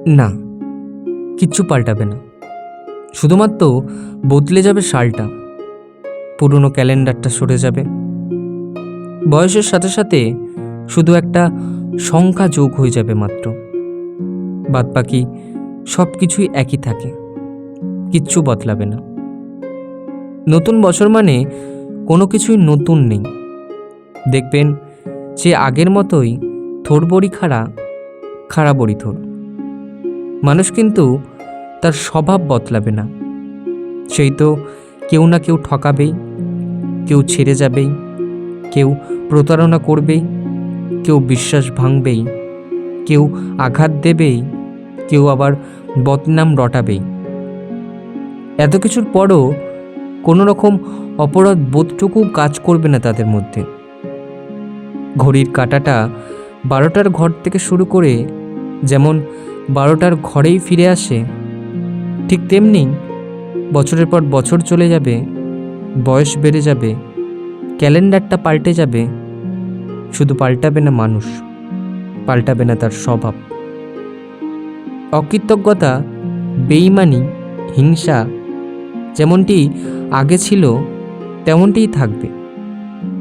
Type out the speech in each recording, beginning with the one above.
না, কিচ্ছু পাল্টাবে না। শুধুমাত্র বদলে যাবে সালটা, পুরনো ক্যালেন্ডারটা সরে যাবে। বয়সের সাথে সাথে শুধু একটা সংখ্যা যোগ হয়ে যাবে মাত্র। বাদবাকি সব কিছুই একই থাকে, কিচ্ছু বদলাবে না। নতুন বছর মানে কোনো কিছুই নতুন নেই। দেখবেন সে আগের মতোই থোর বড়ি খাড়া, খাড়া বড়ি থোর। মানুষ কিন্তু তার স্বভাব বদলাবে না। সেই তো কেউ না কেউ ঠকাবেই, কেউ ছেড়ে যাবেই, কেউ প্রতারণা করবেই, কেউ বিশ্বাস ভাঙবেই, কেউ আঘাত দেবেই, কেউ আবার বদনাম রটাবেই। এত কিছুর পরও কোনো রকম অপরাধ বোধটুকু কাজ করবে না তাদের মধ্যে। ঘড়ির কাঁটাটা 12টার ঘর থেকে শুরু করে যেমন 12টার ঘরেই ফিরে আসে, ঠিক তেমনি বছরের পর বছর চলে যাবে, বয়স বেড়ে যাবে, ক্যালেন্ডারটা পাল্টে যাবে, শুধু পাল্টাবে না মানুষ, পাল্টাবে না তার স্বভাব। অকৃতজ্ঞতা, বেইমানি, হিংসা যেমনটি আগে ছিল তেমনটিই থাকবে।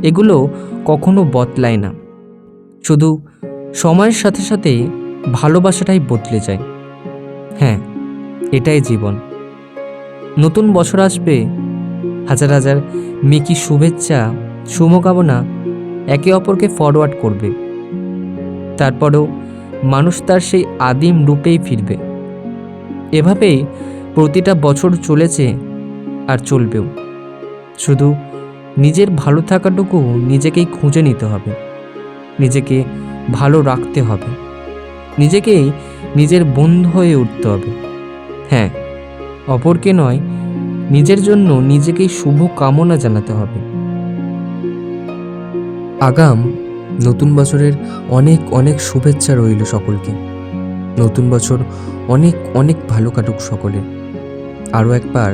এগুলো কখনো বদলায় না, শুধু সময়ের সাথে সাথে ভালোবাসাটাই বদলে যায়। হ্যাঁ, এটাই জীবন। নতুন বছর আসবে, হাজার হাজার মেকি শুভেচ্ছা, শুভকামনা একে অপরকে ফরওয়ার্ড করবে। তারপরেও মানুষ তার সেই আদিম রূপেই ফিরবে। এভাবেই প্রতিটা বছর চলেছে আর চলবেও। শুধু নিজের ভালো থাকাটুকু নিজেকেই খুঁজে নিতে হবে, নিজেকে ভালো রাখতে হবে, নিজেকেই নিজের বন্ধু হয়ে উঠতে হবে। হ্যাঁ, অপরকে নয়, নিজের জন্য নিজেকেই শুভ কামনা জানাতে হবে। আগাম নতুন বছরের অনেক অনেক শুভেচ্ছা রইল সকলকে। নতুন বছর অনেক অনেক ভালো কাটুক সকলে। আরও একবার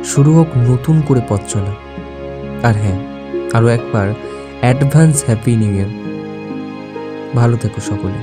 শুরু হোক নতুন করে পথ চলা। আর হ্যাঁ, আরও একবার অ্যাডভান্স হ্যাপি নিউ ইয়ার। ভালো থেকো সকলে।